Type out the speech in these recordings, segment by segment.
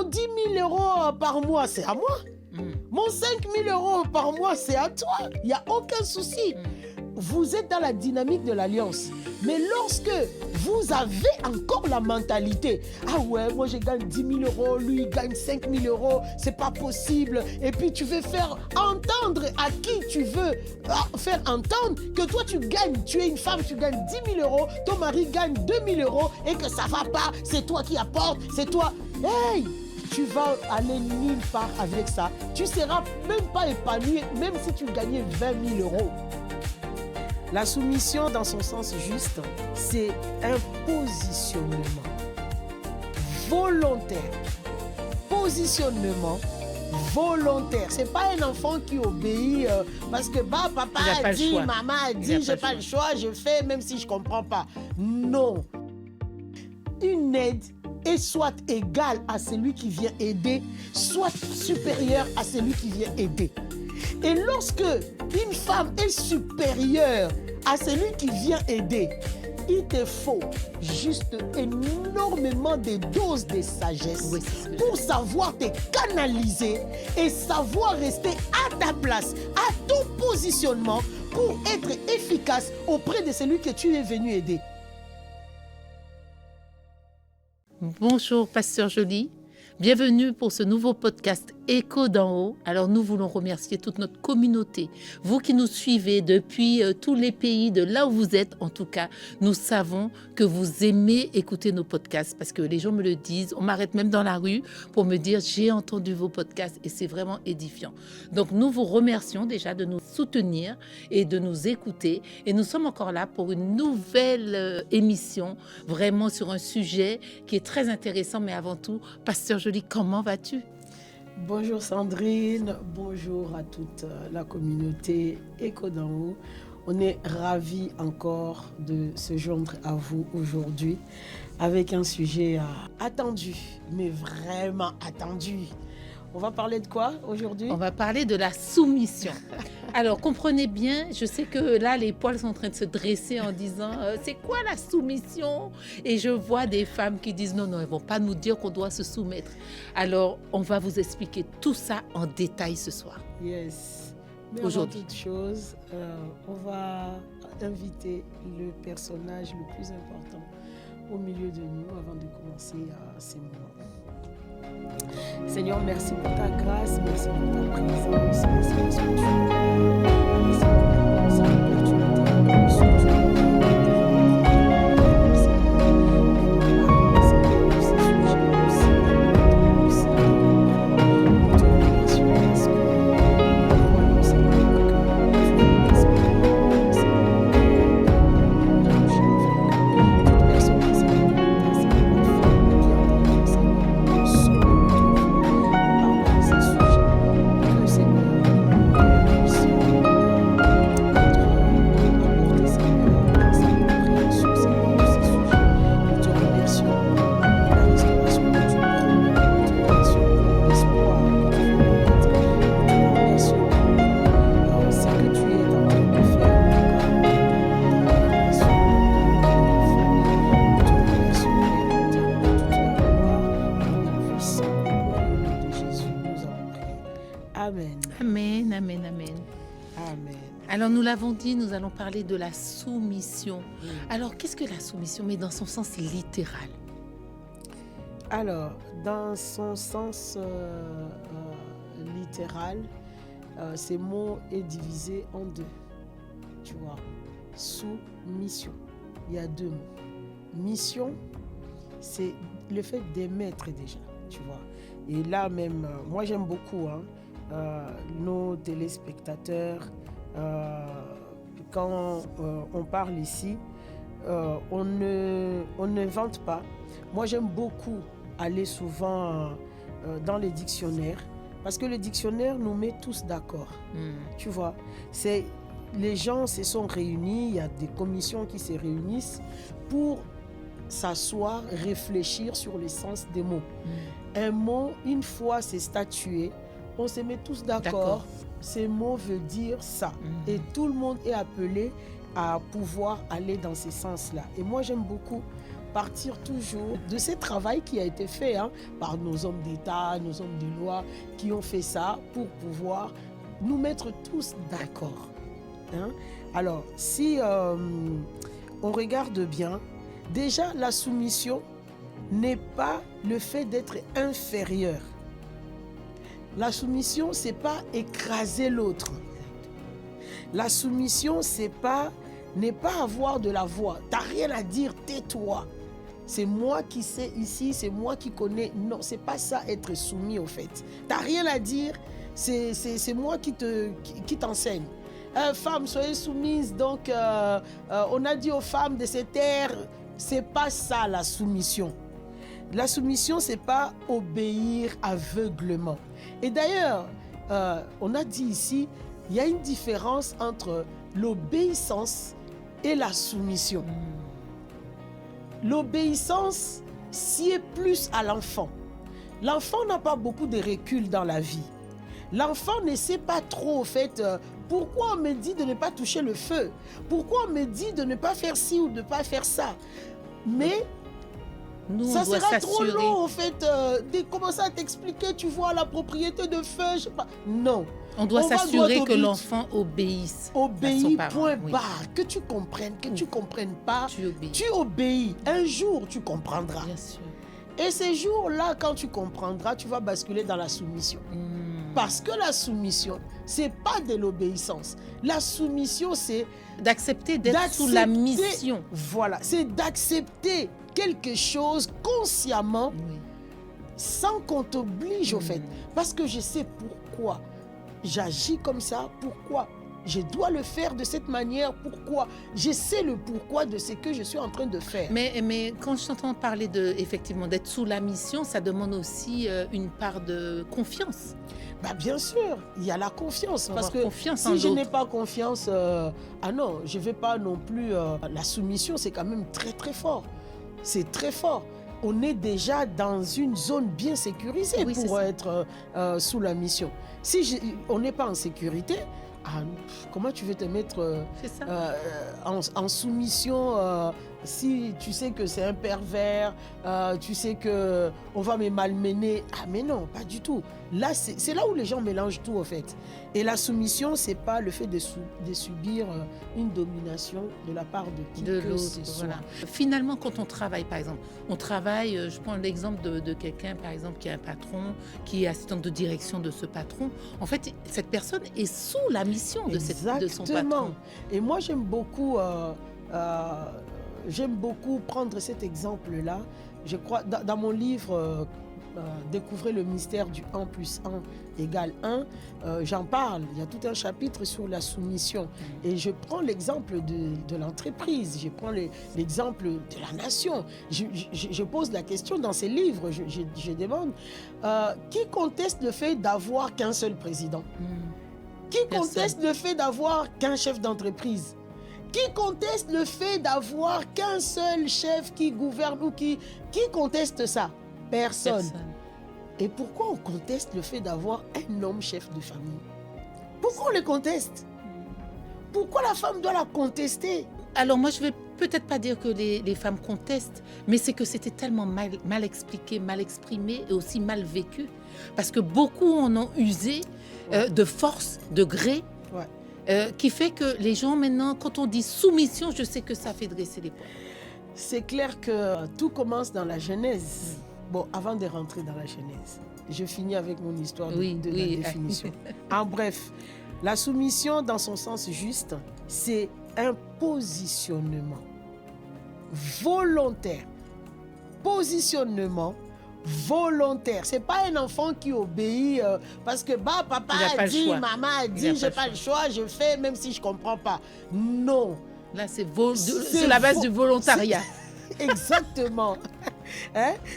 10 000 euros par mois, c'est à moi. Mon 5 000 euros par mois, c'est à toi. Il n'y a aucun souci. Vous êtes dans la dynamique de l'alliance. Mais lorsque vous avez encore la mentalité, ah ouais, moi je gagne 10 000 euros, lui il gagne 5 000 euros, c'est pas possible. Et puis tu veux faire entendre à qui tu veux faire entendre que toi tu gagnes, tu es une femme, tu gagnes 10 000 euros, ton mari gagne 2 000 euros et que ça va pas, c'est toi qui apportes, c'est toi. Hey! Tu vas aller nulle part avec ça. Tu ne seras même pas épanoui, même si tu gagnais 20 000 euros. La soumission, dans son sens juste, c'est un positionnement volontaire. Positionnement volontaire. Ce n'est pas un enfant qui obéit parce que papa a dit, maman a dit, je n'ai pas le choix, je fais même si je ne comprends pas. Non. Une aide est soit égale à celui qui vient aider, soit supérieure à celui qui vient aider. Et lorsque une femme est supérieure à celui qui vient aider, il te faut juste énormément de doses de sagesse pour savoir te canaliser et savoir rester à ta place, à ton positionnement pour être efficace auprès de celui que tu es venu aider. Bonjour, Pasteur Joly. Bienvenue pour ce nouveau podcast Écho d'en haut. Alors nous voulons remercier toute notre communauté. Vous qui nous suivez depuis tous les pays, de là où vous êtes en tout cas, nous savons que vous aimez écouter nos podcasts parce que les gens me le disent. On m'arrête même dans la rue pour me dire j'ai entendu vos podcasts et c'est vraiment édifiant. Donc nous vous remercions déjà de nous soutenir et de nous écouter. Et nous sommes encore là pour une nouvelle émission vraiment sur un sujet qui est très intéressant. Mais avant tout, Pasteur Joly, comment vas-tu? Bonjour Sandrine, bonjour à toute la communauté Écho d'en haut. On est ravis encore de se joindre à vous aujourd'hui avec un sujet attendu, mais vraiment attendu. On va parler de quoi aujourd'hui? On va parler de la soumission. Alors, comprenez bien, je sais que là, les poils sont en train de se dresser en disant c'est quoi la soumission? Et je vois des femmes qui disent non, elles ne vont pas nous dire qu'on doit se soumettre. Alors, on va vous expliquer tout ça en détail ce soir. Yes. Mais aujourd'hui, avant toute chose, on va inviter le personnage le plus important au milieu de nous avant de commencer ces moments. Seigneur, merci pour ta grâce, merci pour ta présence, merci pour ce que tu fais. Merci pour cette opportunité de soutenir. Alors, nous l'avons dit, nous allons parler de la soumission. Alors, qu'est-ce que la soumission, mais dans son sens littéral? Alors, dans son sens littéral, ce mot est divisé en deux. Tu vois, soumission. Il y a deux mots. Mission, c'est le fait d'émettre déjà, tu vois. Et là même, moi j'aime beaucoup nos téléspectateurs. Quand on parle ici, on ne vante pas. Moi, j'aime beaucoup aller souvent dans les dictionnaires parce que le dictionnaire nous met tous d'accord. Tu vois, les gens se sont réunis, il y a des commissions qui se réunissent pour s'asseoir, réfléchir sur le sens des mots. Un mot, une fois c'est statué, on se met tous d'accord. Ces mots veulent dire ça. Et tout le monde est appelé à pouvoir aller dans ce sens-là. Et moi, j'aime beaucoup partir toujours de ce travail qui a été fait par nos hommes d'État, nos hommes de loi, qui ont fait ça pour pouvoir nous mettre tous d'accord. Alors, si on regarde bien, déjà la soumission n'est pas le fait d'être inférieur. La soumission, c'est pas écraser l'autre. La soumission, n'est pas avoir de la voix. T'as rien à dire, tais-toi. C'est moi qui sais ici, c'est moi qui connais. Non, c'est pas ça être soumis au fait. T'as rien à dire, c'est moi qui t'enseigne. Femmes, soyez soumises. Donc, on a dit aux femmes de se taire. C'est pas ça la soumission. La soumission, c'est pas obéir aveuglement. Et d'ailleurs, on a dit ici, il y a une différence entre l'obéissance et la soumission. L'obéissance sied plus à l'enfant. L'enfant n'a pas beaucoup de recul dans la vie. L'enfant ne sait pas trop, au fait, pourquoi on me dit de ne pas toucher le feu? Pourquoi on me dit de ne pas faire ci ou de ne pas faire ça? Mais nous, ça sera trop long, en fait, de commencer à t'expliquer, tu vois, la propriété de feu, je sais pas. Non. On doit s'assurer que l'enfant obéisse. Obéis, point barre. Que tu comprennes, que tu ne comprennes pas, tu obéis. Un jour, tu comprendras. Bien sûr. Et ces jours-là, quand tu comprendras, tu vas basculer dans la soumission. Parce que la soumission, ce n'est pas de l'obéissance. La soumission, c'est d'accepter d'être sous la mission. Voilà, c'est d'accepter quelque chose consciemment, sans qu'on t'oblige au fait. Parce que je sais pourquoi j'agis comme ça, pourquoi je dois le faire de cette manière, pourquoi je sais le pourquoi de ce que je suis en train de faire. Mais quand je t'entends parler effectivement d'être sous la mission, ça demande aussi une part de confiance. Bien sûr, il y a la confiance. Parce que si je n'ai pas confiance, non, je ne vais pas non plus... la soumission, c'est quand même très très fort. C'est très fort. On est déjà dans une zone bien sécurisée pour être sous la mission. Si on n'est pas en sécurité, comment tu veux te mettre en soumission si tu sais que c'est un pervers, tu sais qu'on va me malmener? Mais non, pas du tout. Là, c'est là où les gens mélangent tout, en fait. Et la soumission, ce n'est pas le fait de subir une domination de la part de qui que ce soit. Voilà. Finalement, quand on travaille, par exemple, je prends l'exemple de quelqu'un, par exemple, qui a un patron, qui est assistante de direction de ce patron. En fait, cette personne est sous la mission de son patron. Et moi, j'aime beaucoup prendre cet exemple-là. Je crois, dans mon livre Découvrez le mystère du 1 plus 1 égale 1, j'en parle. Il y a tout un chapitre sur la soumission. Et je prends l'exemple de l'entreprise, je prends l'exemple de la nation. Je pose la question dans ces livres, je demande qui conteste le fait d'avoir qu'un seul président? Qui conteste le fait d'avoir qu'un chef d'entreprise? Qui conteste le fait d'avoir qu'un seul chef qui gouverne ou qui conteste ça? Personne. Et pourquoi on conteste le fait d'avoir un homme chef de famille? Pourquoi on le conteste? Pourquoi la femme doit la contester? Alors moi, je ne vais peut-être pas dire que les femmes contestent, mais c'est que c'était tellement mal expliqué, mal exprimé et aussi mal vécu. Parce que beaucoup en ont usé de force, de gré, qui fait que les gens maintenant, quand on dit soumission, je sais que ça fait dresser les poils. C'est clair que tout commence dans la Genèse. Bon, avant de rentrer dans la Genèse, je finis avec mon histoire de la définition. En bref, la soumission, dans son sens juste, c'est un positionnement volontaire. Positionnement volontaire. C'est pas un enfant qui obéit parce que papa a dit, maman a dit, j'ai pas le choix, je fais même si je comprends pas. Non. Là, c'est la base du volontariat. Exactement.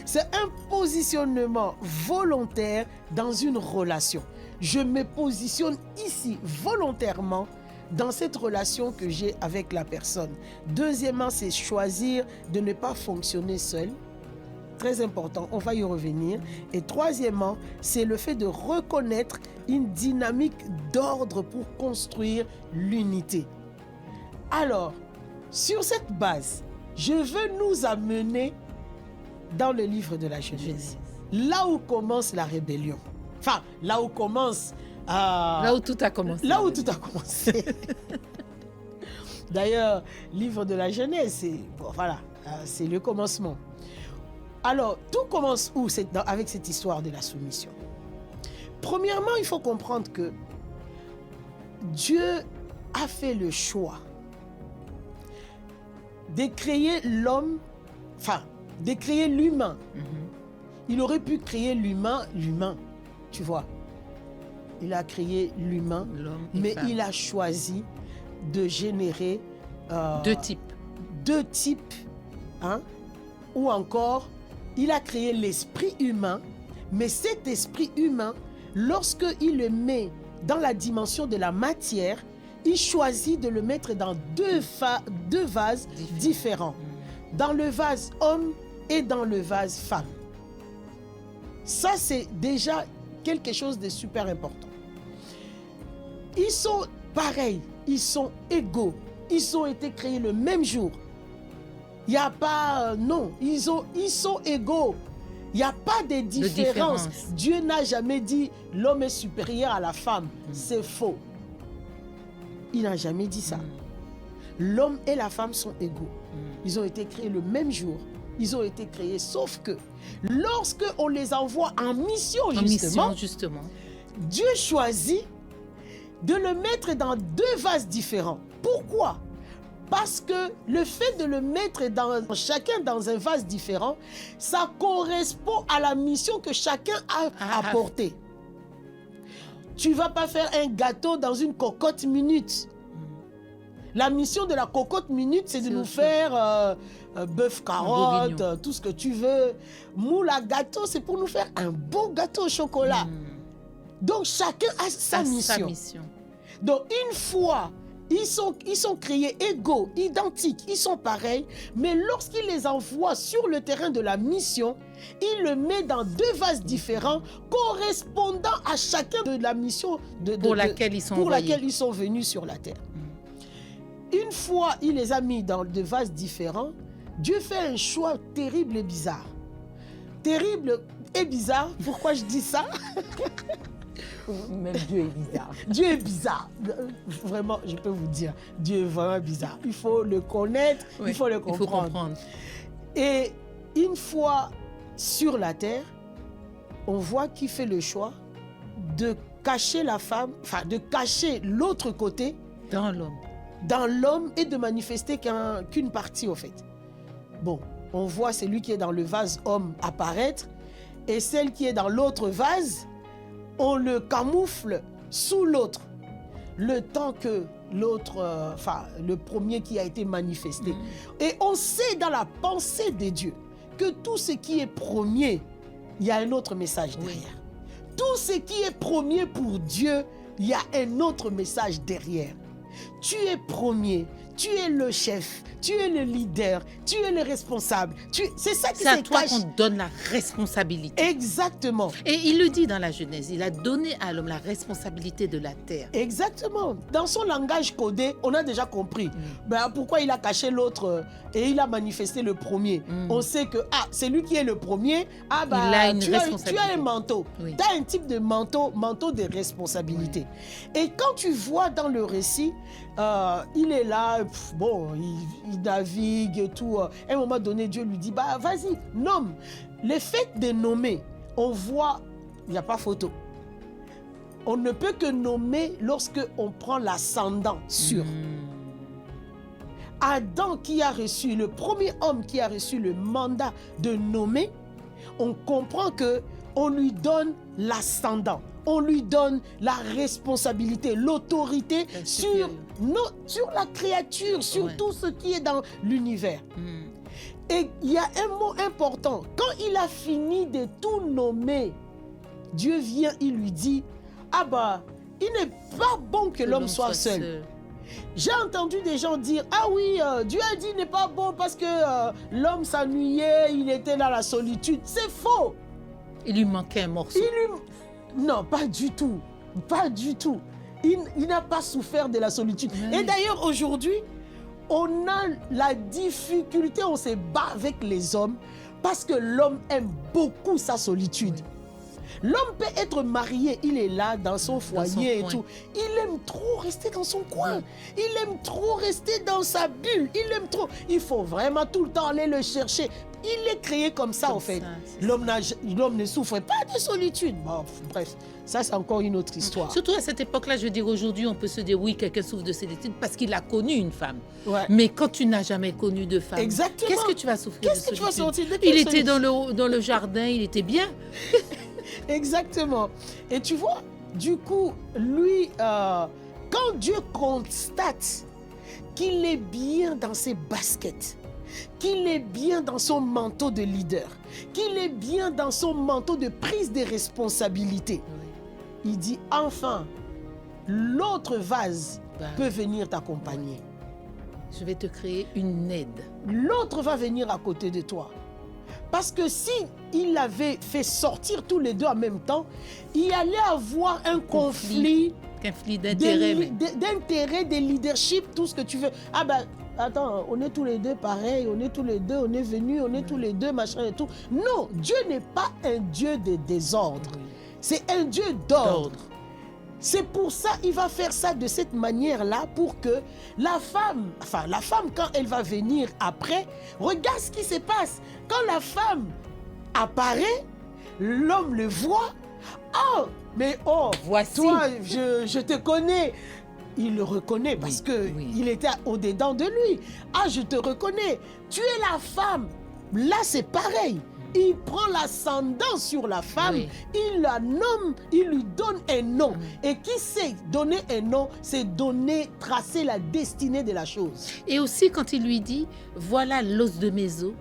C'est un positionnement volontaire dans une relation. Je me positionne ici volontairement dans cette relation que j'ai avec la personne. Deuxièmement, c'est choisir de ne pas fonctionner seul. Très important, on va y revenir. Et troisièmement, c'est le fait de reconnaître une dynamique d'ordre pour construire l'unité. Alors, sur cette base, Je veux nous amener dans le livre de la Genèse. Là où commence la rébellion. Enfin, là où commence... là où tout a commencé. Là où tout a commencé. D'ailleurs, livre de la Genèse, c'est le commencement. Alors, tout commence où avec cette histoire de la soumission? Premièrement, il faut comprendre que Dieu a fait le choix de créer l'homme, de créer l'humain. Il aurait pu créer l'humain, tu vois. Il a créé l'humain, mais il a choisi de générer deux types, ou encore, il a créé l'esprit humain, mais cet esprit humain, lorsqu'il le met dans la dimension de la matière, il choisit de le mettre dans deux vases différents. Dans le vase homme et dans le vase femme. Ça, c'est déjà quelque chose de super important. Ils sont pareils, ils sont égaux, ils ont été créés le même jour. Il n'y a pas... non, ils sont égaux. Il n'y a pas de différence. Dieu n'a jamais dit l'homme est supérieur à la femme. C'est faux. Il n'a jamais dit ça. L'homme et la femme sont égaux. Ils ont été créés le même jour. Ils ont été créés, sauf que lorsque on les envoie en mission, justement, Dieu choisit de le mettre dans deux vases différents. Pourquoi? Parce que le fait de le mettre chacun dans un vase différent, ça correspond à la mission que chacun a apportée. Tu ne vas pas faire un gâteau dans une cocotte minute. La mission de la cocotte minute, c'est de nous faire bœuf carotte, tout ce que tu veux. Moule à gâteau, c'est pour nous faire un beau gâteau au chocolat. Donc, chacun a sa mission. Donc, une fois, ils sont créés égaux, identiques, ils sont pareils, mais lorsqu'il les envoie sur le terrain de la mission, il le met dans deux vases différents, correspondant à chacun de la mission pour laquelle ils sont venus sur la terre. Une fois il les a mis dans deux vases différents, Dieu fait un choix terrible et bizarre. Terrible et bizarre, pourquoi je dis ça? Même Dieu est bizarre. Dieu est bizarre. Vraiment, je peux vous dire, Dieu est vraiment bizarre. Il faut le connaître, il faut le comprendre. Il faut comprendre. Et une fois sur la terre, on voit qu'il fait le choix de cacher la femme, de cacher l'autre côté dans l'homme et de manifester qu'une partie, au fait. Bon, on voit celui qui est dans le vase homme apparaître et celle qui est dans l'autre vase, on le camoufle sous l'autre, le temps que l'autre, le premier qui a été manifesté. Et on sait dans la pensée de Dieu que tout ce qui est premier, il y a un autre message derrière. Tout ce qui est premier pour Dieu, il y a un autre message derrière. Tu es premier, tu es le chef, tu es le leader, tu es le responsable. C'est ça qui se cache. C'est à toi qu'on donne la responsabilité. Exactement. Et il le dit dans la Genèse, il a donné à l'homme la responsabilité de la terre. Exactement. Dans son langage codé, on a déjà compris. Pourquoi il a caché l'autre et il a manifesté le premier. On sait que c'est lui qui est le premier. Il a une responsabilité. Tu as un manteau. Tu as un type de manteau de responsabilité. Et quand tu vois dans le récit, il est là, il navigue et tout. À un moment donné, Dieu lui dit, vas-y, nomme. Le fait de nommer, on voit, il n'y a pas photo. On ne peut que nommer lorsque on prend l'ascendant sur. Adam qui a reçu, le premier homme qui a reçu le mandat de nommer, on comprend que on lui donne l'ascendant. On lui donne la responsabilité, l'autorité sur la créature, sur tout ce qui est dans l'univers. Et il y a un mot important. Quand il a fini de tout nommer, Dieu vient, il lui dit, il n'est pas bon que l'homme soit seul. J'ai entendu des gens dire, Dieu a dit il n'est pas bon parce que l'homme s'ennuyait, il était dans la solitude. C'est faux. Il lui manquait un morceau. Non, pas du tout. Pas du tout. Il n'a pas souffert de la solitude. Et d'ailleurs, aujourd'hui, on a la difficulté, on se bat avec les hommes parce que l'homme aime beaucoup sa solitude. L'homme peut être marié, il est là dans son foyer et tout. Il aime trop rester dans son coin. Il aime trop rester dans sa bulle. Il aime trop. Il faut vraiment tout le temps aller le chercher. Il est créé comme ça, en fait. L'homme ne souffre pas de solitude. Bon, bref, ça, c'est encore une autre histoire. Surtout à cette époque-là, je veux dire, aujourd'hui, on peut se dire, oui, quelqu'un souffre de solitude parce qu'il a connu une femme. Ouais. Mais quand tu n'as jamais connu de femme, exactement, qu'est-ce que tu vas souffrir de solitude? Qu'est-ce que tu vas sentir de Il était dans le jardin, il était bien. Exactement. Et tu vois, du coup, lui, quand Dieu constate qu'il est bien dans ses baskets, qu'il est bien dans son manteau de leader, qu'il est bien dans son manteau de prise de responsabilité, il dit enfin, l'autre vase peut venir t'accompagner. Je vais te créer une aide. L'autre va venir à côté de toi. Parce que si il avait fait sortir tous les deux en même temps, il allait avoir un conflit d'intérêt. D'intérêt, de leadership, tout ce que tu veux. Ah ben, attends, on est tous les deux pareils, on est tous les deux, on est venus, on est tous les deux, machin et tout. Non, Dieu n'est pas un Dieu de désordre. C'est un Dieu d'ordre. C'est pour ça qu'il va faire ça de cette manière-là pour que la femme quand elle va venir après, regarde ce qui se passe. Quand la femme apparaît, l'homme le voit. Oh, mais oh, voici. Toi, je te connais. Il le reconnaît parce qu'il était au-dedans de lui. Ah, je te reconnais. Tu es la femme. Là, c'est pareil. Il prend l'ascendant sur la femme, il la nomme, il lui donne un nom. Et qui sait donner un nom, c'est tracer la destinée de la chose. Et aussi quand il lui dit, voilà l'os de mes os,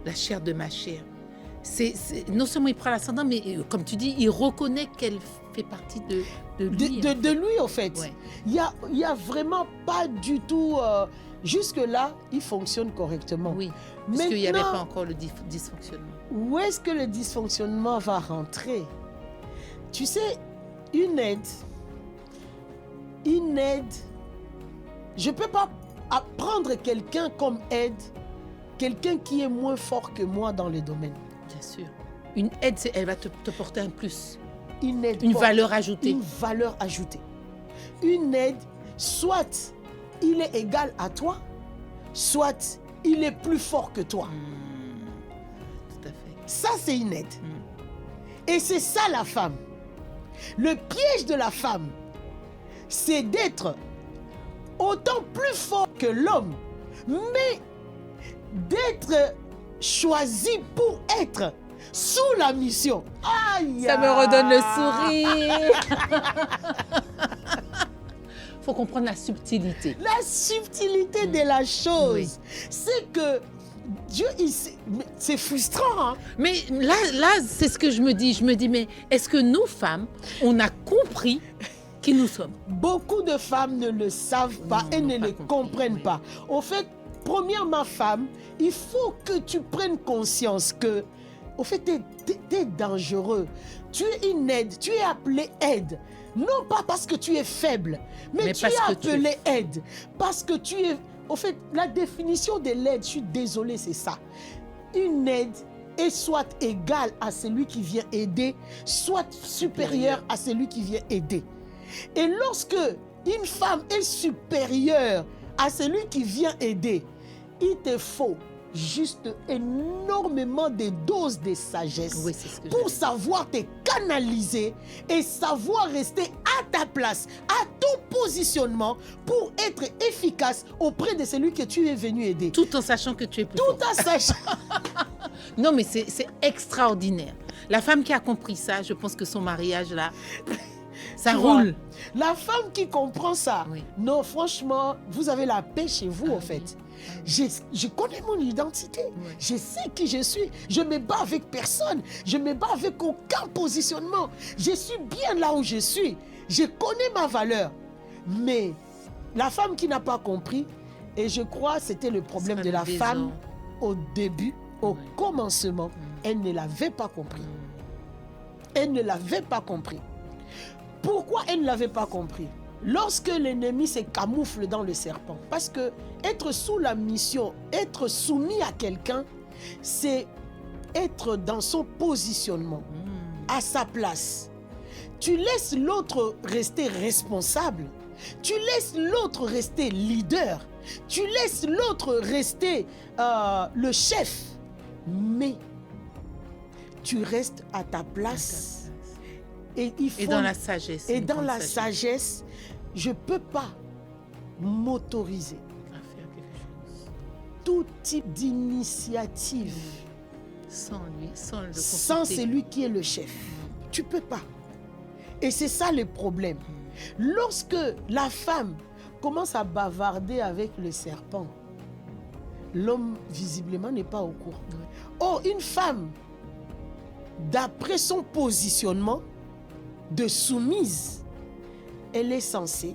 la chair de ma chair. Non seulement il prend l'ascendant, mais comme tu dis, il reconnaît qu'elle fait partie de lui. De lui, en fait. Ouais. Il y a vraiment pas du tout... jusque-là, il fonctionne correctement. Oui, parce qu'il n'y avait pas encore le dysfonctionnement. Où est-ce que le dysfonctionnement va rentrer? Tu sais, une aide, je ne peux pas prendre quelqu'un comme aide, quelqu'un qui est moins fort que moi dans le domaine. Bien sûr. Une aide, elle va te porter un plus. Une aide. Une valeur ajoutée. Une valeur ajoutée. Une aide, soit il est égal à toi, soit il est plus fort que toi. Tout à fait. Ça, c'est une aide. Et c'est ça la femme. Le piège de la femme, c'est d'être autant plus fort que l'homme, mais d'être choisi pour être sous la mission. Aïe! Ça me redonne le sourire. Faut comprendre la subtilité. La subtilité de la chose, c'est que Dieu, c'est frustrant. Hein? Mais là, c'est ce que je me dis. Je me dis, mais est-ce que nous, femmes, on a compris qui nous sommes? Beaucoup de femmes ne le savent pas et ne le comprennent pas. Au fait, premièrement, femme, il faut que tu prennes conscience que, au fait, tu es dangereux. Tu es une aide, tu es appelé aide. Non pas parce que tu es faible, mais tu es appelé aide. Parce que tu es... Au fait, la définition de l'aide, je suis désolée, c'est ça. Une aide est soit égale à celui qui vient aider, soit supérieure à celui qui vient aider. Et lorsque une femme est supérieure à celui qui vient aider, il te faut juste énormément de doses de sagesse pour savoir te canaliser et savoir rester à ta place, à ton positionnement pour être efficace auprès de celui que tu es venu aider. Tout en sachant que tu es plus fort. Tout en sachant. Non, mais c'est extraordinaire. La femme qui a compris ça, je pense que son mariage, là, ça roule. La femme qui comprend ça, non, franchement, vous avez la paix chez vous, en fait. Je connais mon identité. Je sais qui je suis. Je ne me bats avec personne. Je ne me bats avec aucun positionnement. Je suis bien là où je suis. Je connais ma valeur. Mais la femme qui n'a pas compris, et je crois que c'était le problème de la femme au début, au commencement, elle ne l'avait pas compris. Elle ne l'avait pas compris. Pourquoi elle ne l'avait pas compris? lorsque l'ennemi se camoufle dans le serpent, parce que être sous la mission, être soumis à quelqu'un, c'est être dans son positionnement, à sa place. Tu laisses l'autre rester responsable, tu laisses l'autre rester leader, tu laisses l'autre rester le chef, mais tu restes à ta place. Et dans la sagesse. Et dans la sagesse, je ne peux pas m'autoriser à faire quelque chose. Tout type d'initiative sans lui, sans celui qui est le chef. Tu ne peux pas. Et c'est ça le problème. Lorsque la femme commence à bavarder avec le serpent, l'homme visiblement n'est pas au courant. Or, une femme, d'après son positionnement de soumise, elle est censée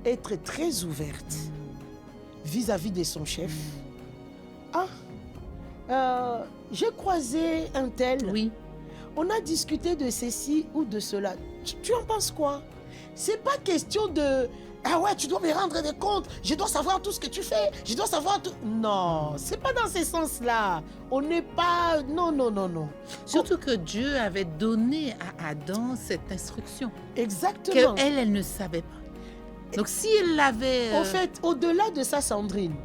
être très ouverte vis-à-vis de son chef. J'ai croisé un tel. Oui. On a discuté de ceci ou de cela. Tu en penses quoi? C'est pas question de ah ouais, tu dois me rendre des comptes, je dois savoir tout ce que tu fais, je dois savoir tout. Non, c'est pas dans ce sens-là. On n'est pas. Non. Surtout que Dieu avait donné à Adam cette instruction. Exactement. Elle ne savait pas. Donc si elle l'avait. En fait, au-delà de ça, Sandrine,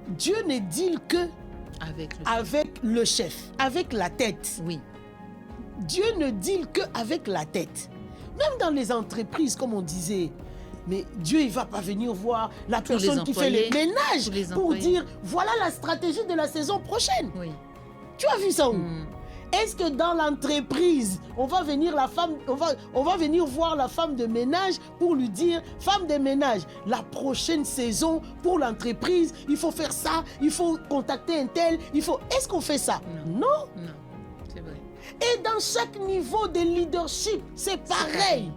Dieu ne deal que avec le chef, avec la tête. Oui. Dieu ne deal que avec la tête. Même dans les entreprises, comme on disait, mais Dieu, il ne va pas venir voir la personne qui fait les ménages pour dire, voilà la stratégie de la saison prochaine. Oui. Tu as vu ça où? Est-ce que dans l'entreprise, on va venir voir la femme de ménage pour lui dire, femme de ménage, la prochaine saison pour l'entreprise, il faut faire ça, il faut contacter un tel, il faut... Est-ce qu'on fait ça? Non. C'est vrai. Et dans chaque niveau de leadership, c'est pareil.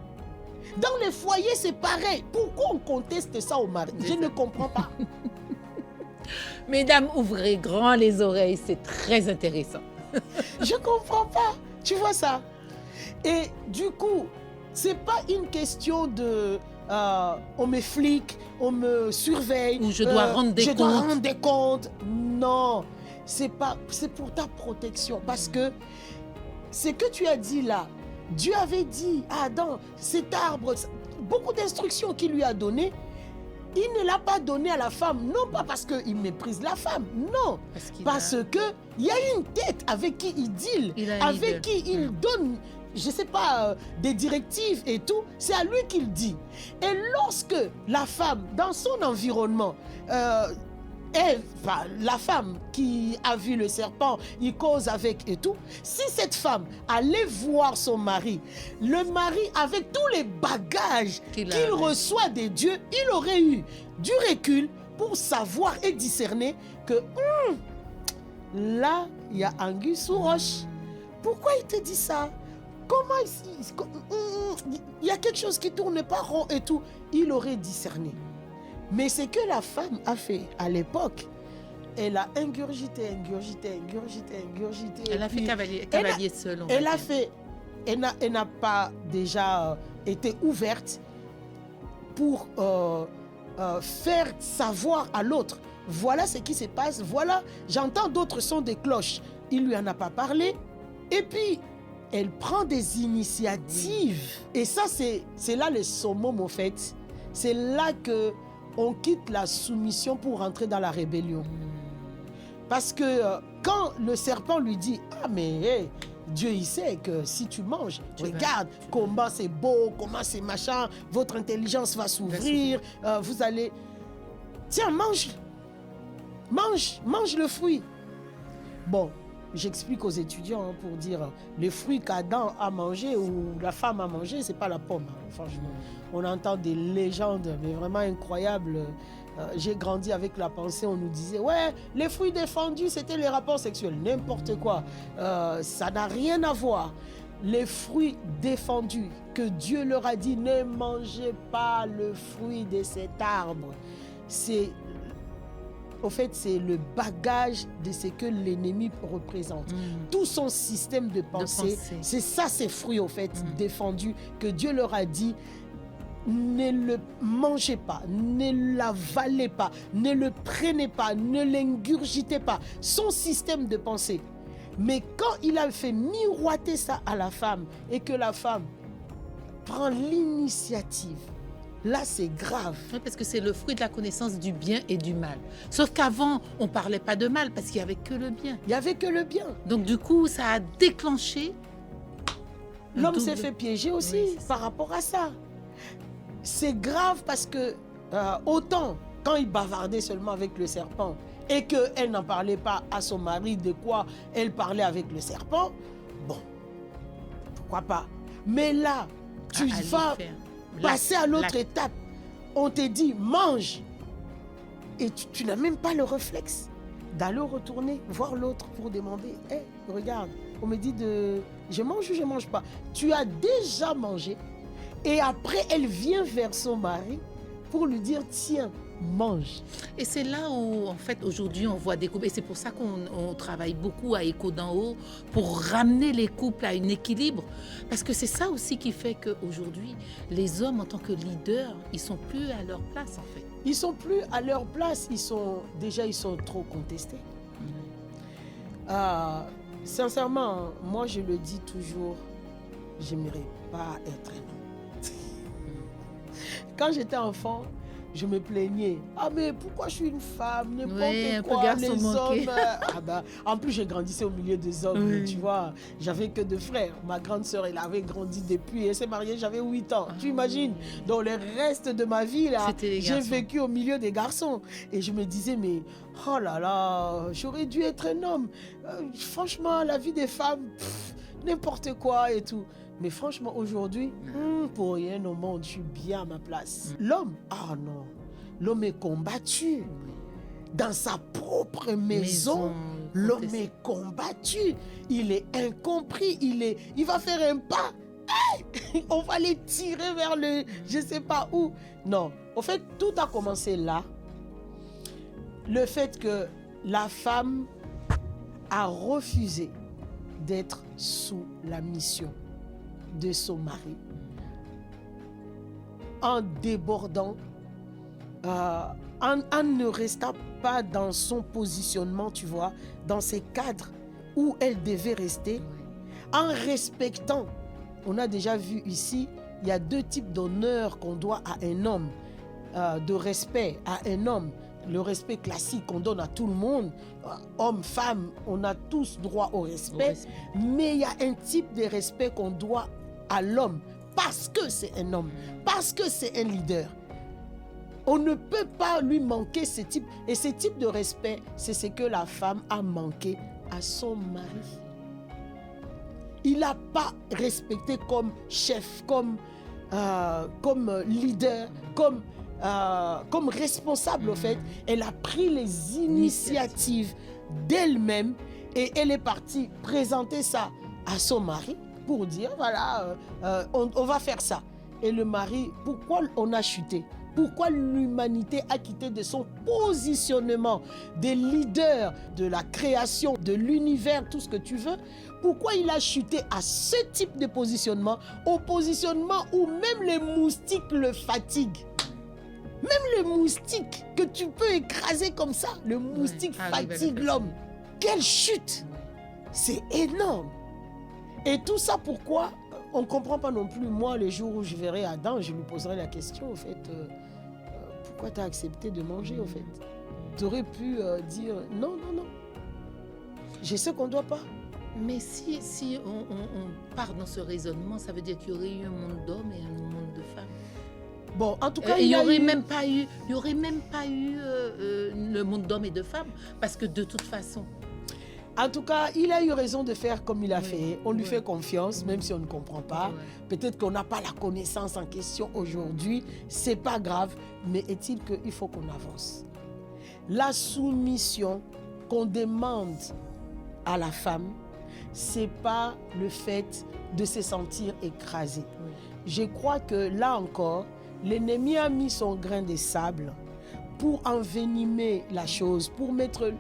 Dans les foyers, c'est pareil. Pourquoi on conteste ça au mari? Je ne comprends pas. Mesdames, ouvrez grand les oreilles, c'est très intéressant. Je comprends pas. Tu vois ça? Et du coup, c'est pas une question de on me flique, on me surveille. Ou je dois rendre des comptes. Non, c'est pour ta protection. Parce que ce que tu as dit là, Dieu avait dit à Adam, cet arbre, beaucoup d'instructions qu'il lui a données, il ne l'a pas donné à la femme, non pas parce qu'il méprise la femme, non, parce qu'il y a une tête avec qui il deal, avec qui il donne, je ne sais pas, des directives et tout, c'est à lui qu'il dit. Et lorsque la femme, dans son environnement, la femme qui a vu le serpent, il cause avec et tout. Si cette femme allait voir son mari, le mari avec tous les bagages qu'il reçoit des dieux, il aurait eu du recul pour savoir et discerner que là, il y a anguille sous roche. Pourquoi il te dit ça? Comment il y a quelque chose qui tourne pas rond et tout. Il aurait discerné. Mais ce que la femme a fait à l'époque, elle a ingurgité. Elle a fait cavalier seul. Elle n'a pas déjà été ouverte pour faire savoir à l'autre. Voilà ce qui se passe. Voilà, j'entends d'autres sons des cloches. Il lui en a pas parlé. Et puis, elle prend des initiatives. Et ça, c'est là le summum, en fait. C'est là que on quitte la soumission pour rentrer dans la rébellion. Parce que quand le serpent lui dit « Ah mais hey, Dieu il sait que si tu manges, regarde comment c'est beau, comment c'est machin, votre intelligence va s'ouvrir, vous allez... Tiens, mange le fruit. » Bon, j'explique aux étudiants pour dire les fruits qu'Adam a mangé ou la femme a mangé, c'est pas la pomme, franchement. On entend des légendes, mais vraiment incroyables. J'ai grandi avec la pensée, on nous disait, ouais, les fruits défendus, c'était les rapports sexuels. N'importe quoi. Ça n'a rien à voir. Les fruits défendus, que Dieu leur a dit, ne mangez pas le fruit de cet arbre. C'est au fait, c'est le bagage de ce que l'ennemi représente. Tout son système de pensée, c'est ça, ces fruits, au fait, défendus, que Dieu leur a dit, ne le mangez pas, ne l'avalez pas, ne le prenez pas, ne l'ingurgitez pas. Son système de pensée. Mais quand il a fait miroiter ça à la femme et que la femme prend l'initiative, là, c'est grave. Oui, parce que c'est le fruit de la connaissance du bien et du mal. Sauf qu'avant, on ne parlait pas de mal parce qu'il n'y avait que le bien. Il n'y avait que le bien. Donc, du coup, ça a déclenché... L'homme s'est fait piéger aussi par rapport à ça. C'est grave parce que autant quand il bavardait seulement avec le serpent et qu'elle n'en parlait pas à son mari de quoi elle parlait avec le serpent, bon, pourquoi pas. Mais là, tu vas passer à l'autre étape. On te dit, mange. Et tu n'as même pas le réflexe d'aller retourner voir l'autre pour demander, hey, regarde, on me dit de... Je mange ou je ne mange pas. Tu as déjà mangé. Et après, elle vient vers son mari pour lui dire, tiens, mange. Et c'est là où, en fait, aujourd'hui, on voit des couples. Et c'est pour ça qu'on travaille beaucoup à Écho d'en haut, pour ramener les couples à un équilibre. Parce que c'est ça aussi qui fait qu'aujourd'hui, les hommes, en tant que leaders, ils ne sont plus à leur place, en fait. Ils ne sont plus à leur place. Ils sont trop contestés. Sincèrement, moi, je le dis toujours, je n'aimerais pas être un homme. Quand j'étais enfant, je me plaignais. Ah, mais pourquoi je suis une femme? N'importe quoi, les hommes. En plus, j'ai grandi au milieu des hommes, tu vois. J'avais que 2 frères. Ma grande sœur, elle avait grandi depuis. Elle s'est mariée, j'avais 8 ans. Tu imagines? Donc, le reste de ma vie, là, j'ai vécu au milieu des garçons. Et je me disais, mais oh là là, j'aurais dû être un homme. Franchement, la vie des femmes, n'importe quoi et tout. Mais franchement, aujourd'hui, pour rien au monde, je suis bien à ma place. L'homme, non. L'homme est combattu. Dans sa propre maison, l'homme est combattu. Il est incompris. Il va faire un pas. Hey, on va les tirer vers le... Je ne sais pas où. Non. En fait, tout a commencé là. Le fait que la femme a refusé d'être sous la mission de son mari, en débordant, en ne restant pas dans son positionnement, tu vois, dans ses cadres où elle devait rester, en respectant. On a déjà vu ici, il y a 2 types d'honneur qu'on doit à un homme, de respect à un homme. Le respect classique qu'on donne à tout le monde, homme, femme, on a tous droit au respect. Mais il y a un type de respect qu'on doit à l'homme parce que c'est un homme, parce que c'est un leader. On ne peut pas lui manquer ce type. Et ce type de respect, c'est ce que la femme a manqué à son mari. Il n'a pas respecté comme chef, comme leader, comme responsable, au fait. Elle a pris les initiatives d'elle-même et elle est partie présenter ça à son mari pour dire, voilà, on va faire ça. Et le mari, pourquoi on a chuté? Pourquoi l'humanité a quitté de son positionnement de leader de la création, de l'univers, tout ce que tu veux? Pourquoi il a chuté à ce type de positionnement, au positionnement où même les moustiques le fatiguent? Même le moustique que tu peux écraser comme ça, le moustique fatigue l'homme. Quelle chute! C'est énorme. Et tout ça, pourquoi? On ne comprend pas non plus. Moi, le jour où je verrai Adam, je lui poserai la question, au fait, pourquoi tu as accepté de manger, au fait? Tu aurais pu dire, non. Je sais qu'on ne doit pas. Mais si on part dans ce raisonnement, ça veut dire qu'il y aurait eu un monde d'hommes et un monde de femmes. Bon, en tout cas, il n'y aurait même pas eu le monde d'hommes et de femmes, parce que de toute façon... En tout cas, il a eu raison de faire comme il a fait. On lui fait confiance, même si on ne comprend pas. Peut-être qu'on n'a pas la connaissance en question aujourd'hui. C'est pas grave, mais est-il qu'il faut qu'on avance. La soumission qu'on demande à la femme, c'est pas le fait de se sentir écrasé. Je crois que là encore, l'ennemi a mis son grain de sable pour envenimer la chose, pour mettre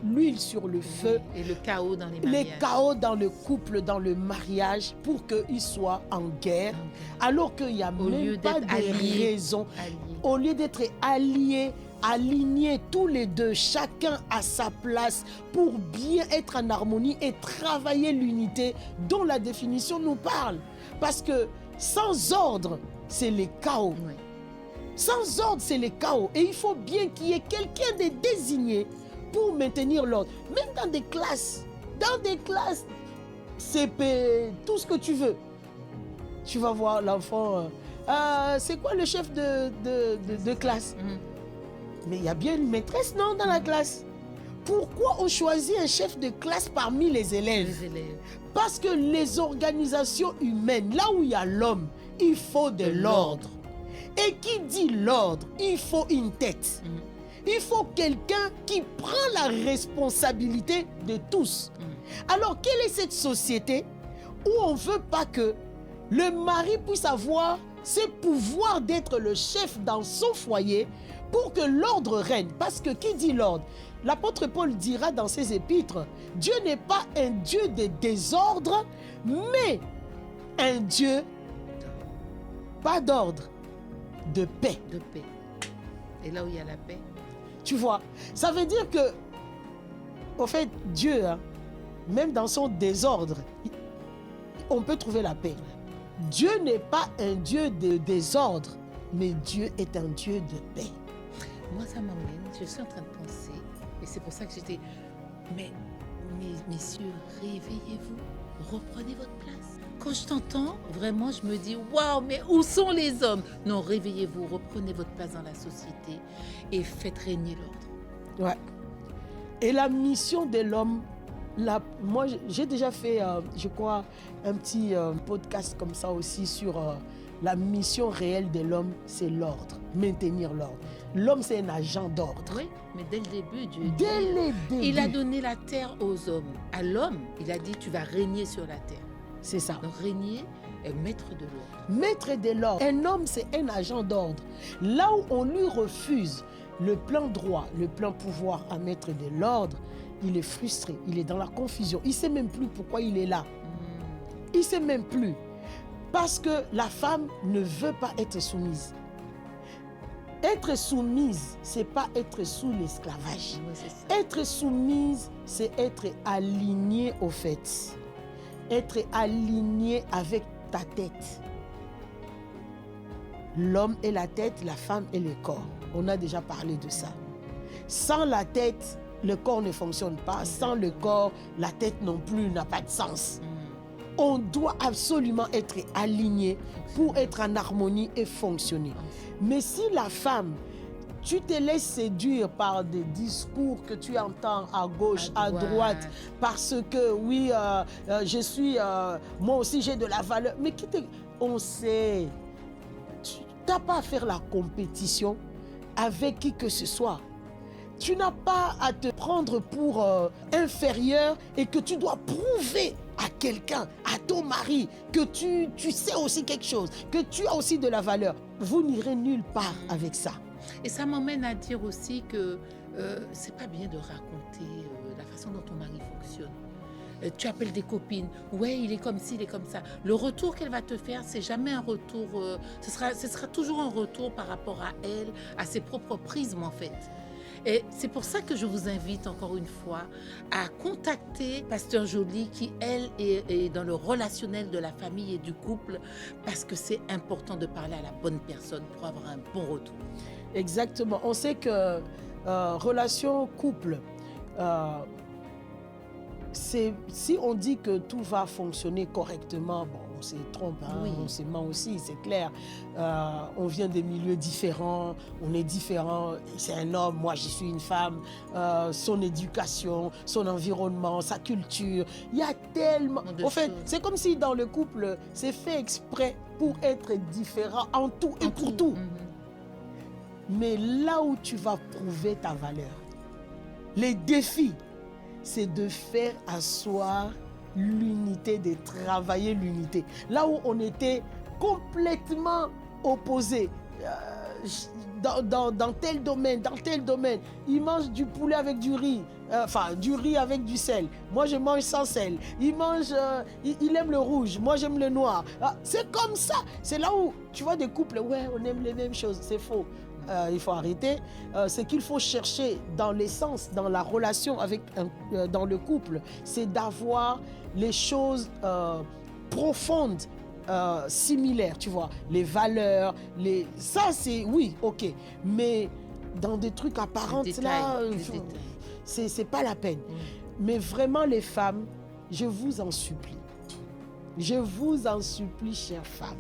l'huile sur le feu. Et le chaos dans les Les mariages. chaos dans le couple, dans le mariage, pour qu'ils soient en guerre, alors qu'il n'y a Au lieu même pas d'être de alliés. raison. Alliés. Au lieu d'être alliés, alignés tous les deux, chacun à sa place, pour bien être en harmonie et travailler l'unité dont la définition nous parle. Parce que sans ordre, c'est les chaos. Oui. Sans ordre, c'est les chaos. Et il faut bien qu'il y ait quelqu'un de désigné pour maintenir l'ordre. Même dans des classes, CP, tout ce que tu veux. Tu vas voir l'enfant, c'est quoi le chef de classe? Mais il y a bien une maîtresse, non, dans la classe? Pourquoi on choisit un chef de classe parmi les élèves? Les élèves. Parce que les organisations humaines, là où il y a l'homme, il faut de l'ordre. Et qui dit l'ordre, il faut une tête. Il faut quelqu'un qui prend la responsabilité de tous. Alors, quelle est cette société où on ne veut pas que le mari puisse avoir ce pouvoir d'être le chef dans son foyer pour que l'ordre règne? Parce que qui dit l'ordre? L'apôtre Paul dira dans ses épîtres, Dieu n'est pas un Dieu de désordre, mais un Dieu, pas d'ordre, de paix. De paix. Et là où il y a la paix. Tu vois, ça veut dire que, au fait, Dieu, hein, même dans son désordre, on peut trouver la paix. Dieu n'est pas un Dieu de désordre, mais Dieu est un Dieu de paix. Moi, ça m'emmène, je suis en train de penser, et c'est pour ça que j'étais... Mais, messieurs, réveillez-vous, reprenez votre place. Quand je t'entends, vraiment, je me dis, waouh, mais où sont les hommes? Non, réveillez-vous, reprenez votre place dans la société et faites régner l'ordre. Ouais. Et la mission de l'homme, moi, j'ai déjà fait, je crois, un petit podcast comme ça aussi sur la mission réelle de l'homme, c'est l'ordre, maintenir l'ordre. L'homme, c'est un agent d'ordre. Oui, mais dès le début, Dieu dit, Dès les débuts. il a donné la terre aux hommes. À l'homme, il a dit, tu vas régner sur la terre. C'est ça. Donc régner est maître de l'ordre. Maître de l'ordre. Un homme, c'est un agent d'ordre. Là où on lui refuse le plein droit, le plein pouvoir à mettre de l'ordre, il est frustré, il est dans la confusion. Il ne sait même plus pourquoi il est là. Il ne sait même plus. Parce que la femme ne veut pas être soumise. Être soumise, ce n'est pas être sous l'esclavage. Oui, c'est ça. Être soumise, c'est être aligné au fait. Être aligné avec ta tête. L'homme est la tête, la femme est le corps. On a déjà parlé de ça. Sans la tête, le corps ne fonctionne pas. Sans le corps, la tête non plus n'a pas de sens. On doit absolument être aligné pour être en harmonie et fonctionner. Mais si la femme, tu te laisses séduire par des discours que tu entends à gauche, à droite, parce que oui, je suis, moi aussi j'ai de la valeur. Mais on sait, tu n'as pas à faire la compétition avec qui que ce soit. Tu n'as pas à te prendre pour inférieur et que tu dois prouver à quelqu'un, à ton mari, que tu sais aussi quelque chose, que tu as aussi de la valeur. Vous n'irez nulle part avec ça. Et ça m'emmène à dire aussi que c'est pas bien de raconter la façon dont ton mari fonctionne. Tu appelles des copines, ouais, il est comme ci, il est comme ça. Le retour qu'elle va te faire, c'est jamais un retour, ce sera toujours un retour par rapport à elle, à ses propres prismes en fait. Et c'est pour ça que je vous invite encore une fois à contacter Pasteur Joly qui, elle, est dans le relationnel de la famille et du couple parce que c'est important de parler à la bonne personne pour avoir un bon retour. Exactement. On sait que relation couple, si on dit que tout va fonctionner correctement, bon, on se trompe, hein, Oui. on se ment aussi, c'est clair. On vient des milieux différents, on est différents. C'est un homme, moi je suis une femme. Son éducation, son environnement, sa culture, il y a tellement... De En fait, choses. c'est comme si dans le couple, c'est fait exprès pour être différent en tout et pour tout. Mais là où tu vas prouver ta valeur, les défis, c'est de faire asseoir l'unité, de travailler l'unité. Là où on était complètement opposés, dans tel domaine, dans tel domaine. Il mange du poulet avec du riz. Du riz avec du sel. Moi, je mange sans sel. Il mange, il aime le rouge. Moi, j'aime le noir. C'est comme ça. C'est là où tu vois des couples, ouais, on aime les mêmes choses. C'est faux. Il faut arrêter. Ce qu'il faut chercher dans l'essence, dans la relation dans le couple, c'est d'avoir les choses profondes, similaires, tu vois. Les valeurs, ça, c'est, oui, ok. Mais dans des trucs apparents, là... C'est pas la peine. Mais vraiment, les femmes, je vous en supplie. Je vous en supplie, chères femmes.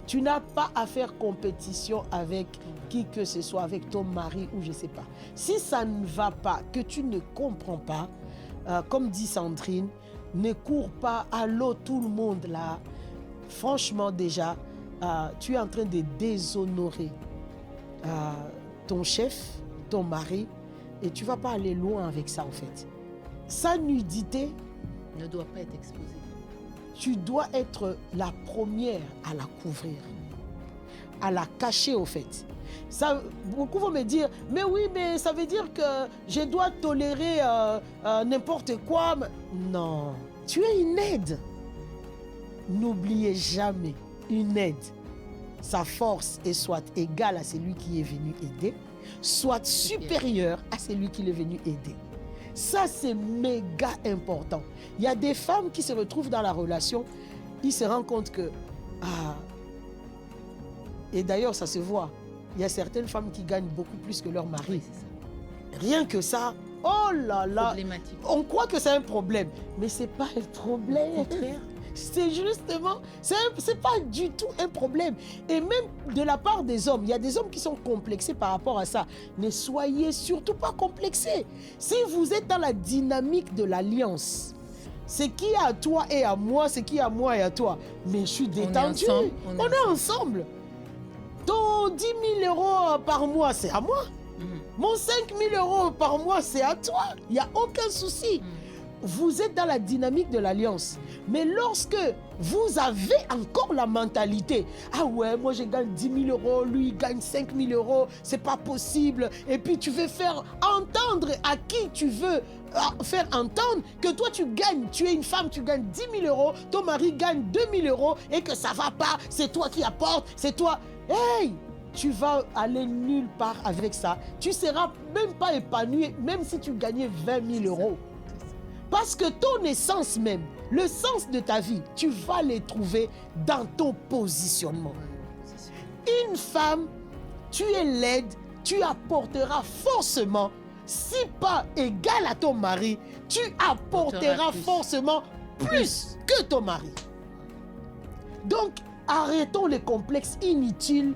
Tu n'as pas à faire compétition avec qui que ce soit, avec ton mari ou je sais pas. Si ça ne va pas, que tu ne comprends pas, comme dit Sandrine, ne cours pas à l'eau tout le monde là. Franchement, déjà, tu es en train de déshonorer ton chef, ton mari. Et tu ne vas pas aller loin avec ça, en fait. Sa nudité ne doit pas être exposée. Tu dois être la première à la couvrir, à la cacher, au fait. Ça, beaucoup vont me dire, mais oui, mais ça veut dire que je dois tolérer n'importe quoi. Non, tu es une aide. N'oubliez jamais, une aide, sa force est soit égale à celui qui est venu aider, soit supérieur à celui qui est venu aider. Ça, c'est méga important. Il y a des femmes qui se retrouvent dans la relation, ils se rendent compte que... et d'ailleurs, ça se voit. Il y a certaines femmes qui gagnent beaucoup plus que leur mari. Oui, c'est ça. Rien que ça, oh là là, on croit que c'est un problème. Mais ce n'est pas un problème. Au contraire. C'est justement, c'est pas du tout un problème. Et même de la part des hommes, il y a des hommes qui sont complexés par rapport à ça. Ne soyez surtout pas complexés. Si vous êtes dans la dynamique de l'alliance, ce qui est à toi et à moi, ce qui est à moi et à toi. Mais je suis détendu. On est ensemble. Ton 10 000 € par mois, c'est à moi. Mon 5 000 € par mois, c'est à toi. Il n'y a aucun souci. Vous êtes dans la dynamique de l'alliance. Mais lorsque vous avez encore la mentalité, ah ouais, moi je gagne 10 000 €, lui il gagne 5 000 €, c'est pas possible. Et puis tu veux faire entendre à qui tu veux faire entendre que toi tu gagnes, tu es une femme, tu gagnes 10 000 €, ton mari gagne 2 000 € et que ça va pas, c'est toi qui apportes, c'est toi. Hey! Tu vas aller nulle part avec ça. Tu seras même pas épanoui, même si tu gagnais 20 000 €. Parce que ton essence même, le sens de ta vie, tu vas les trouver dans ton positionnement. Une femme, tu es laide, tu apporteras forcément, si pas égal à ton mari, tu apporteras forcément plus que ton mari. Donc, arrêtons les complexes inutiles,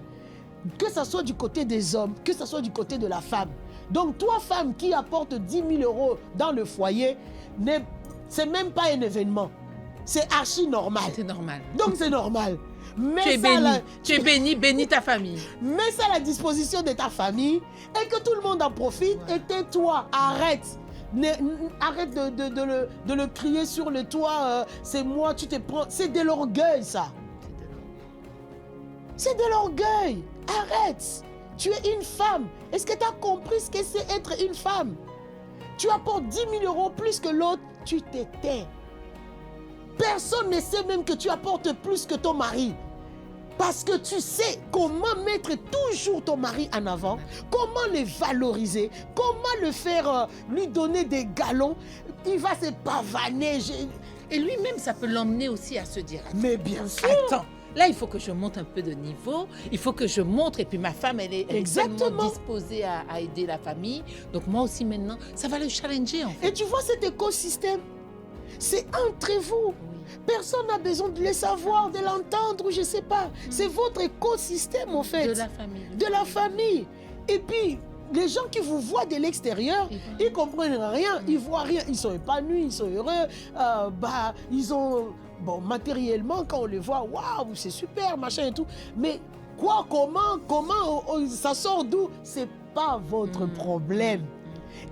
que ce soit du côté des hommes, que ce soit du côté de la femme. Donc, toi, femme qui apporte 10 000 € dans le foyer, c'est même pas un événement. C'est archi normal. C'est normal. Donc, c'est normal. Tu es béni, bénis ta famille. Mets ça à la disposition de ta famille et que tout le monde en profite. Et tais-toi, arrête. Arrête de le crier sur le toit. C'est moi, tu te prends. C'est de l'orgueil, ça. C'est de l'orgueil. Arrête. Tu es une femme. Est-ce que tu as compris ce que c'est être une femme? Tu apportes 10 000 € plus que l'autre, tu te tais. Personne ne sait même que tu apportes plus que ton mari. Parce que tu sais comment mettre toujours ton mari en avant, comment le valoriser, comment le faire, lui donner des galons. Il va se pavaner. Et lui-même, ça peut l'emmener aussi à se dire... Mais bien sûr. Attends, là, il faut que je monte un peu de niveau. Il faut que je montre. Et puis ma femme, elle est tellement disposée à aider la famille. Donc moi aussi maintenant, ça va le challenger en fait. Et tu vois cet écosystème, c'est entre vous. Oui. Personne n'a besoin de le savoir, de l'entendre ou je ne sais pas. C'est votre écosystème en fait. De la famille. De la famille. Et puis, les gens qui vous voient de l'extérieur, ils ne comprennent rien, ils ne voient rien. Ils sont épanouis, ils sont heureux. Ils ont... Bon, matériellement, quand on les voit, waouh, c'est super, machin et tout. Mais quoi, comment, ça sort d'où? C'est pas votre problème.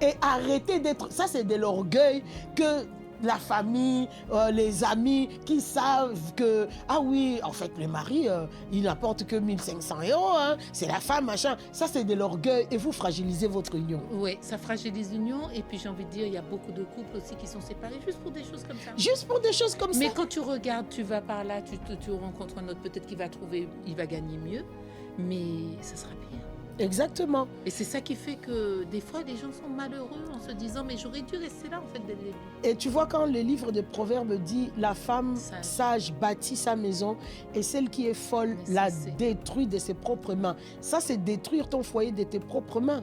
Et arrêtez d'être... Ça, c'est de l'orgueil que la famille, les amis qui savent que, ah oui, en fait, le mari, il n'apporte que 1500 €, hein, c'est la femme, machin. Ça, c'est de l'orgueil et vous fragilisez votre union. Oui, ça fragilise l'union. Et puis, j'ai envie de dire, il y a beaucoup de couples aussi qui sont séparés juste pour des choses comme ça. Juste pour des choses comme ça. Mais quand tu regardes, tu vas par là, tu rencontres un autre, peut-être qu'il va trouver, il va gagner mieux, mais ça sera pire. Exactement. Et c'est ça qui fait que des fois, les gens sont malheureux en se disant, mais j'aurais dû rester là, en fait, dès le début. Et tu vois, quand le livre de Proverbes dit « La femme sage bâtit sa maison et celle qui est folle la détruit de ses propres mains. » Ça, c'est détruire ton foyer de tes propres mains.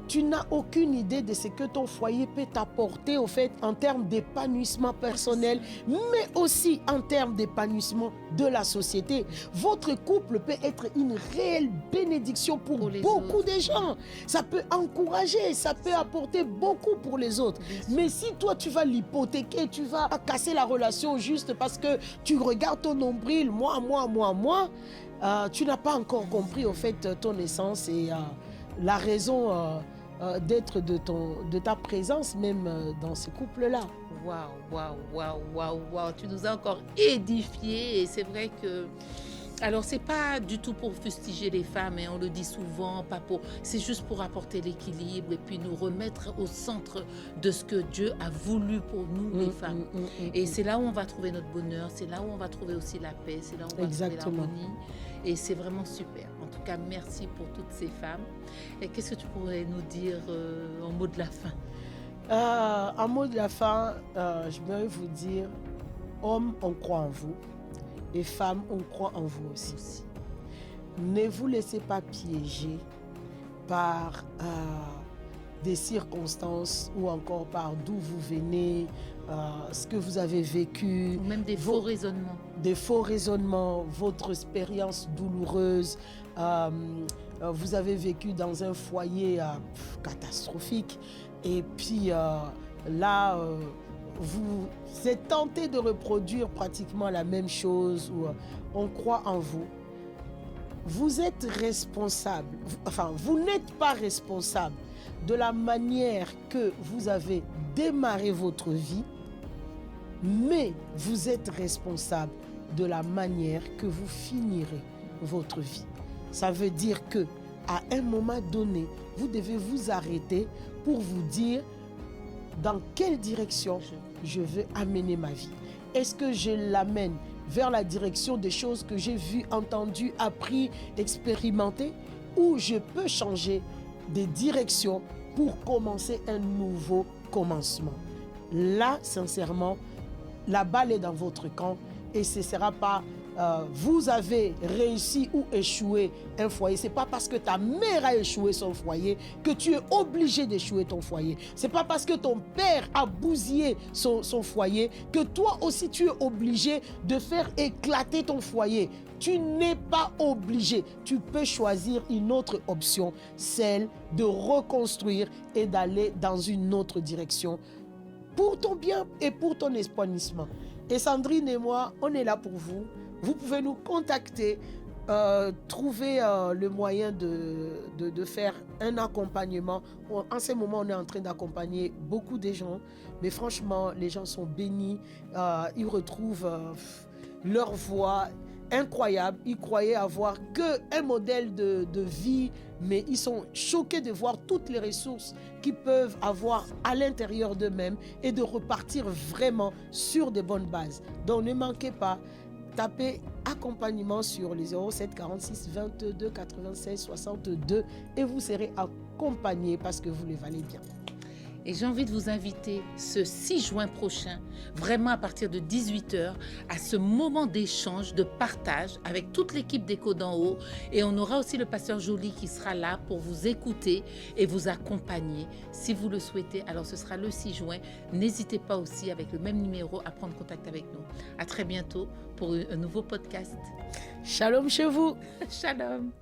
Tu n'as aucune idée de ce que ton foyer peut t'apporter, au fait, en termes d'épanouissement personnel, mais aussi en termes d'épanouissement de la société. Votre couple peut être une réelle bénédiction pour beaucoup de gens. Ça peut encourager, ça peut apporter beaucoup pour les autres. Mais si toi, tu vas l'hypothéquer, tu vas casser la relation juste parce que tu regardes ton nombril, moi, tu n'as pas encore compris, au fait, ton essence et la raison d'être de ta présence même dans ce couple-là. Waouh. Tu nous as encore édifiés et c'est vrai que... Alors, c'est pas du tout pour fustiger les femmes, et on le dit souvent, pas pour... C'est juste pour apporter l'équilibre et puis nous remettre au centre de ce que Dieu a voulu pour nous, les femmes. Et c'est là où on va trouver notre bonheur, c'est là où on va trouver aussi la paix, c'est là où on va trouver l'harmonie. Et c'est vraiment super. En tout cas, merci pour toutes ces femmes. Et qu'est-ce que tu pourrais nous dire en mot de la fin? En mot de la fin, je voudrais vous dire, hommes, on croit en vous. Et femmes, on croit en vous aussi. Ne vous laissez pas piéger par des circonstances ou encore par d'où vous venez, ce que vous avez vécu. Ou même des faux raisonnements. Des faux raisonnements, votre expérience douloureuse. Vous avez vécu dans un foyer catastrophique. Et puis là... vous êtes tenté de reproduire pratiquement la même chose, ou on croit en vous. Vous êtes responsable, enfin, vous n'êtes pas responsable de la manière que vous avez démarré votre vie, mais vous êtes responsable de la manière que vous finirez votre vie. Ça veut dire que à un moment donné, vous devez vous arrêter pour vous dire dans quelle direction je veux amener ma vie. Est-ce que je l'amène vers la direction des choses que j'ai vues, entendues, appris, expérimentées, ou je peux changer de direction pour commencer un nouveau commencement? Là, sincèrement, la balle est dans votre camp et ce ne sera pas vous avez réussi ou échoué un foyer. Ce n'est pas parce que ta mère a échoué son foyer que tu es obligé d'échouer ton foyer. Ce n'est pas parce que ton père a bousillé son foyer que toi aussi tu es obligé de faire éclater ton foyer. Tu n'es pas obligé. Tu peux choisir une autre option, celle de reconstruire et d'aller dans une autre direction pour ton bien et pour ton épanouissement. Et Sandrine et moi, on est là pour vous. Vous pouvez nous contacter, trouver le moyen de faire un accompagnement. En ce moment, on est en train d'accompagner beaucoup de gens. Mais franchement, les gens sont bénis. Ils retrouvent leur voie incroyable. Ils croyaient avoir qu'un modèle de vie, mais ils sont choqués de voir toutes les ressources qu'ils peuvent avoir à l'intérieur d'eux-mêmes et de repartir vraiment sur de bonnes bases. Donc, ne manquez pas. Tapez accompagnement sur les 07 46 22 96 62 et vous serez accompagné parce que vous les valez bien. Et j'ai envie de vous inviter ce 6 juin prochain, vraiment à partir de 18h, à ce moment d'échange, de partage avec toute l'équipe d'Écho d'en haut. Et on aura aussi le pasteur Joly qui sera là pour vous écouter et vous accompagner si vous le souhaitez. Alors ce sera le 6 juin. N'hésitez pas aussi avec le même numéro à prendre contact avec nous. À très bientôt pour un nouveau podcast. Shalom chez vous. Shalom.